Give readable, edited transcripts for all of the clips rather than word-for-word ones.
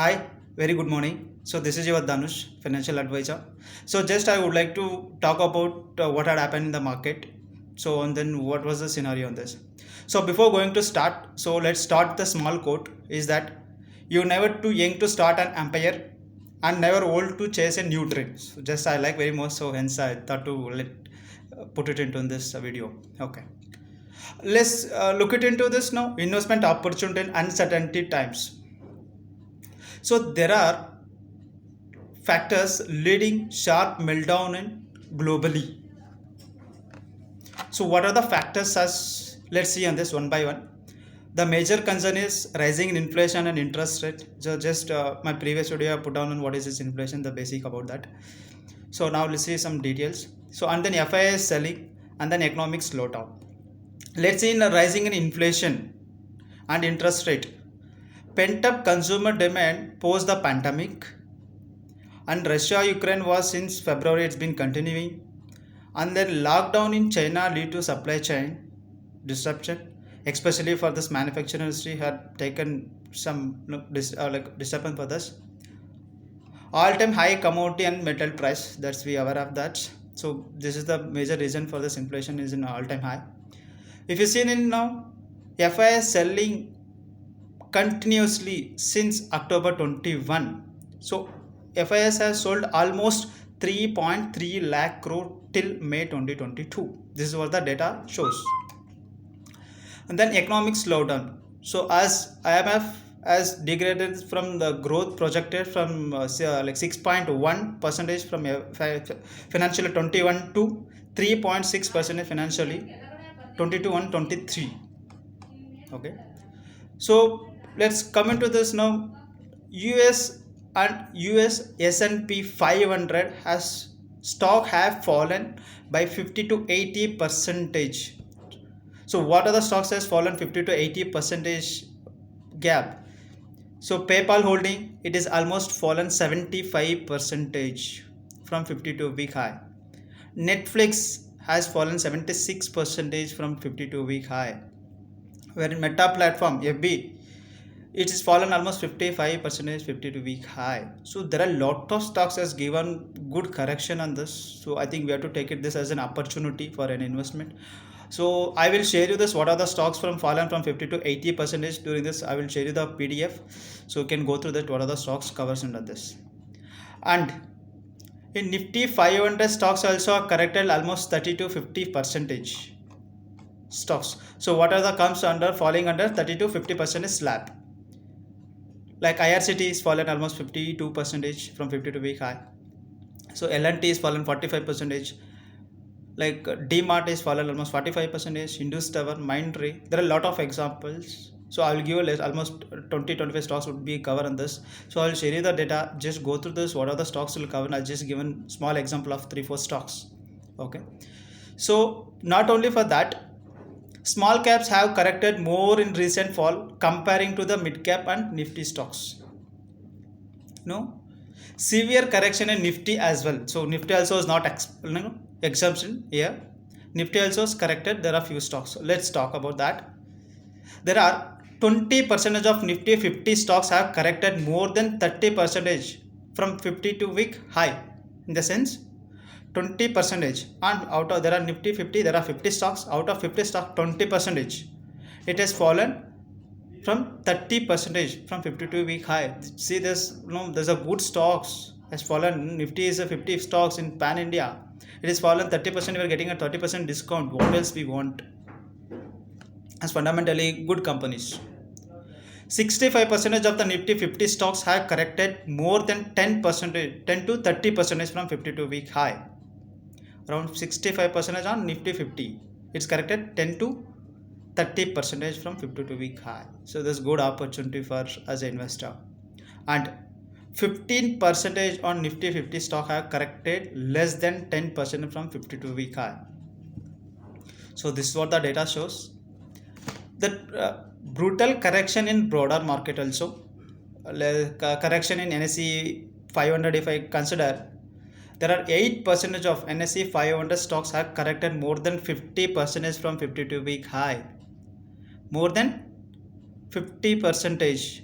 Hi, very good morning. So this is your Dhanush, financial advisor. So just I would like to talk about what had happened in the market. So and then what was the scenario on this. So before going to start, so let's start the small quote is that you never too young to start an empire and never old to chase a new dream. So just I like very much, so hence I thought to put it into this video. Okay. Let's look it into this now. Investment opportunity in uncertainty times. So there are factors leading sharp meltdown in globally. So what are the factors as let's see on this one by one. The major concern is rising in inflation and interest rate. So just my previous video I put down on what is this inflation, the basic about that. So now let's see some details. So and then FII selling and then economic slowdown. Let's see in the rising in inflation and interest rate. Pent up consumer demand post the pandemic, and Russia Ukraine war since February it's been continuing, and then lockdown in China lead to supply chain disruption, especially for this manufacturing industry had taken some disturbance for this. All time high commodity and metal price, that's we aware of that. So this is the major reason for this inflation is in all time high. If you see in now, FIS selling continuously since October 21. So FIS has sold almost 3.3 lakh crore till May 2022. This is what the data shows. And then economic slowdown. So as IMF has degraded from the growth projected from 6.1 percentage from financially 21 to 3.6 percent financially 22 and 23. Okay. So let's come into this now. US and US S&P 500 has stock have fallen by 50 to 80 percentage. So what are the stocks has fallen 50 to 80 percentage gap? So PayPal holding it is almost fallen 75 percentage from 50 to week high. Netflix has fallen 76 percentage from 50 to week high. Where in Meta platform FB it is fallen almost 55 percentage 52 week high. So there are a lot of stocks has given good correction on this. So I think we have to take it this as an opportunity for an investment. So I will share you this what are the stocks from fallen from 50 to 80 percentage during this. I will share you the PDF, so you can go through that what are the stocks covers under this. And in Nifty 500 stocks also are corrected almost 30 to 50 percentage stocks. So what are the comes under falling under 30 to 50 percent slab. Like IRCT is fallen almost 52 percentage from 50 to week high. So LNT is fallen 45 percentage. Like DMart is fallen almost 45 percentage. Indus Tower, Mindtree. There are a lot of examples. So I will give a list. Almost 20-25 stocks would be covered on this. So I will share you the data. Just go through this. What are the stocks will cover? I just given small example of 3-4 stocks. Okay. So not only for that, small caps have corrected more in recent fall comparing to the mid cap and Nifty stocks. No, severe correction in Nifty as well. So Nifty also is not exemption here. Nifty also is corrected. There are few stocks. So let's talk about that. There are 20% of Nifty 50 stocks have corrected more than 30% from 50 to week high. In the sense, 20 percentage, and out of there are Nifty 50 there are 50 stocks, out of 50 stock 20 percentage it has fallen from 30 percentage from 52 week high. See this, there's a good stocks has fallen. Nifty is a 50 stocks in pan India, it is fallen 30%. We are getting a 30% discount. What else we want as fundamentally good companies. 65% of the Nifty 50 stocks have corrected more than 10%, 10 to 30% from 52 week high. Around 65% on Nifty 50. It's corrected 10 to 30% from 52 week high. So there's good opportunity for as an investor. And 15% on Nifty 50 stock have corrected less than 10% from 52 week high. So this is what the data shows. The brutal correction in broader market also. Correction in NSE 500 if I consider, there are 8% of NSE 500 stocks have corrected more than 50% from 52 week high. More than 50%.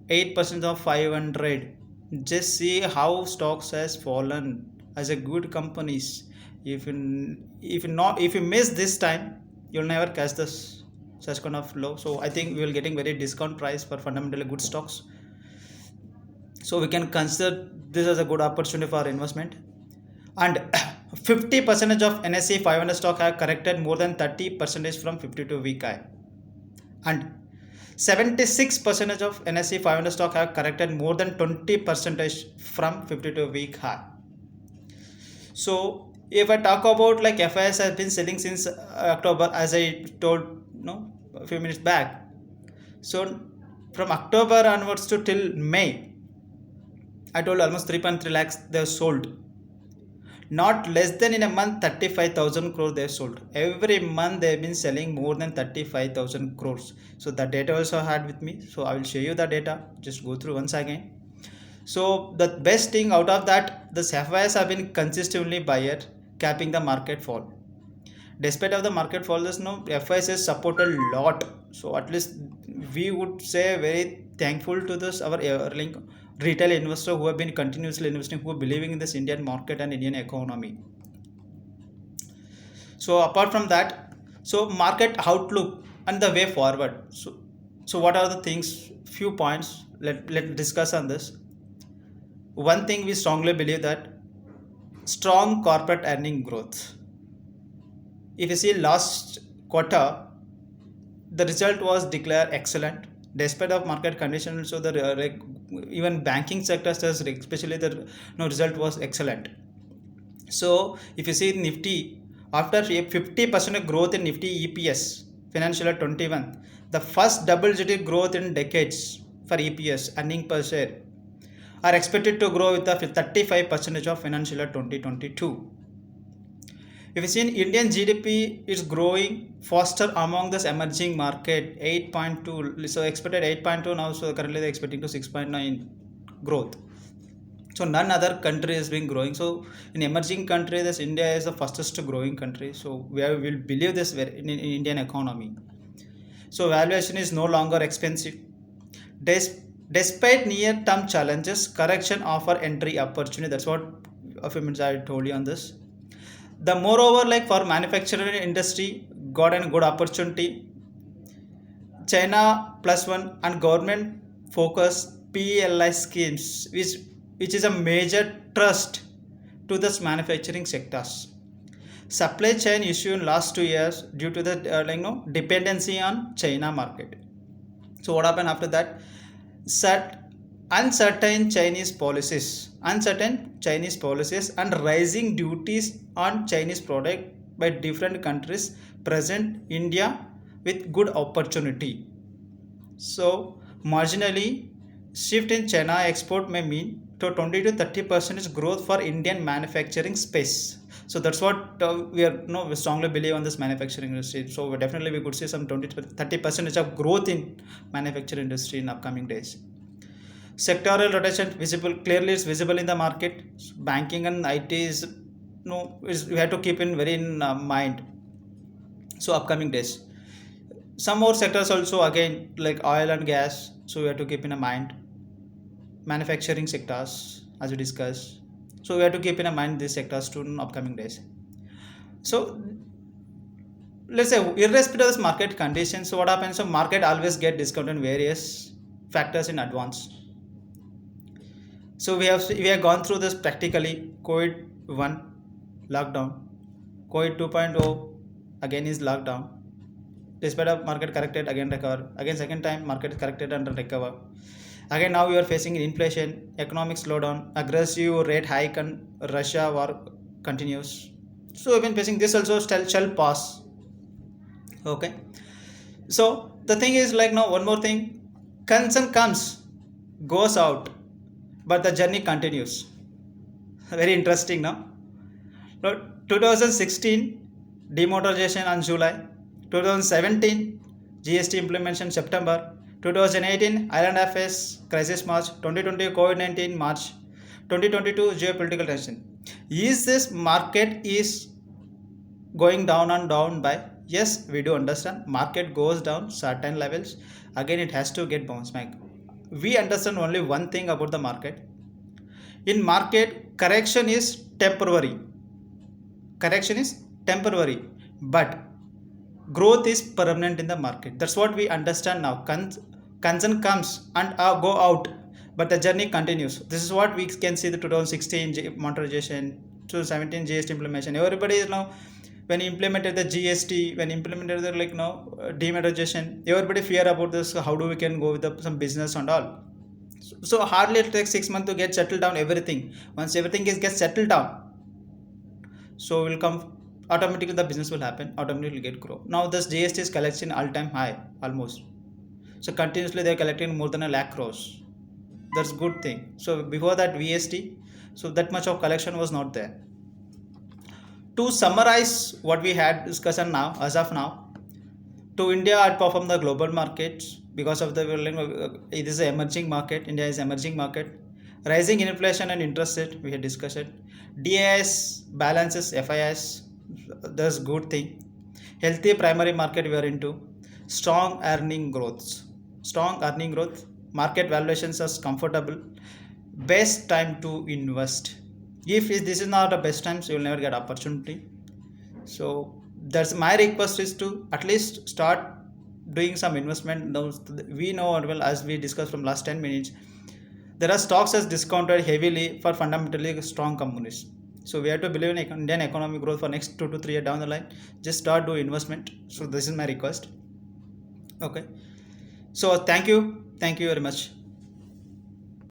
8% of 500. Just see how stocks has fallen as a good companies. If you miss this time, you'll never catch this such kind of low. So I think we will getting very discount price for fundamentally good stocks. So we can consider this as a good opportunity for investment. And 50 percentage of NSE 500 stock have corrected more than 30 percentage from 52 week high, and 76 percentage of NSE 500 stock have corrected more than 20 percentage from 52 week high. So if I talk about like FIS has been selling since October, as I told a few minutes back. So from October onwards to till May, I told almost 3.3 lakhs they have sold. Not less than in a month 35,000 crores they have sold. Every month they have been selling more than 35,000 crores. So the data also I had with me. So I will show you the data. Just go through once again. So the best thing out of that, the FIs have been consistently buyer, capping the market fall. Despite of the market fall, there's no FIs has supported a lot. So at least we would say very thankful to this our link retail investor who have been continuously investing, who are believing in this Indian market and Indian economy. So apart from that, so market outlook and the way forward. So what are the things? Few points. Let discuss on this. One thing we strongly believe that strong corporate earning growth. If you see last quarter, the result was declared excellent despite of market conditions. So the even banking sector says especially the result was excellent. So if you see Nifty, after a 50% growth in Nifty EPS financial year 21, the first double digit growth in decades for EPS earning per share are expected to grow with the 35% of financial year 2022. If you see in Indian GDP is growing faster among this emerging market 8.2, so expected 8.2 now, so currently they're expecting to 6.9 growth. So none other country has been growing. So in emerging country, this India is the fastest growing country. So we will believe this in Indian economy. So valuation is no longer expensive. Despite near-term challenges, correction offer entry opportunity. That's what a few minutes I told you on this. The moreover, like for manufacturing industry, got a good opportunity. China plus one and government focus PLI schemes, which is a major trust to this manufacturing sectors. Supply chain issue in last 2 years due to the dependency on China market. So what happened after that? Uncertain Chinese policies and rising duties on Chinese product by different countries present India with good opportunity. So marginally shift in China export may mean to 20 to 30% growth for Indian manufacturing space. So that's what we strongly believe on this manufacturing industry. So definitely we could see some 20 to 30% of growth in manufacturing industry in upcoming days. Sectoral rotation clearly is visible in the market. Banking and IT is we have to keep in mind. So upcoming days, some more sectors also again like oil and gas. So we have to keep in mind. Manufacturing sectors as we discussed. So we have to keep in mind these sectors to upcoming days. So let's say irrespective of this market conditions, so what happens? So market always get discounted in various factors in advance. So we have gone through this practically. COVID-1 lockdown, COVID 2.0 again is lockdown. Despite of market corrected, again recover. Again second time market is corrected and recover. Again now we are facing inflation, economic slowdown, aggressive rate hike, and Russia war continues. So we've been facing this also shall pass. Okay. So the thing is like now one more thing, concern comes, goes out, but the journey continues. Very interesting now. 2016 demonetization on July, 2017 GST implementation September, 2018 Ireland Affairs crisis March, 2020 COVID-19 March, 2022 geopolitical tension. Is this market is going down and down by? Yes, we do understand. Market goes down certain levels. Again, it has to get bounce back. we understand only one thing about the market. In market, correction is temporary. Correction is temporary, but growth is permanent in the market. That's what we understand now. Concern comes and go out, but the journey continues. This is what we can see the 2016 monetization, 2017 GST implementation. Everybody is now, when implemented the GST, when implemented the like now demonetization, everybody fear about this. How do we can go with some business and all? So hardly it takes 6 months to get settled down everything. Once everything is gets settled down, so will come automatically, the business will happen, automatically get grow. Now this GST is collection all time high almost. So continuously they are collecting more than a lakh crores. That's good thing. So before that VST, so that much of collection was not there. To summarize what we had discussion now, as of now, to India outperform the global markets because of the it is an emerging market. India is emerging market. Rising inflation and interest rate, we had discussed it. DIS balances FIS, that's good thing. Healthy primary market we are into. Strong earning growths. Strong earning growth. Market valuations are comfortable. Best time to invest. If this is not the best times, you will never get opportunity. So that's my request is to at least start doing some investment. We know well, as we discussed from last 10 minutes, there are stocks as discounted heavily for fundamentally strong companies. So we have to believe in Indian economic growth for next 2 to 3 years down the line. Just start do investment. So this is my request. Okay. So thank you very much.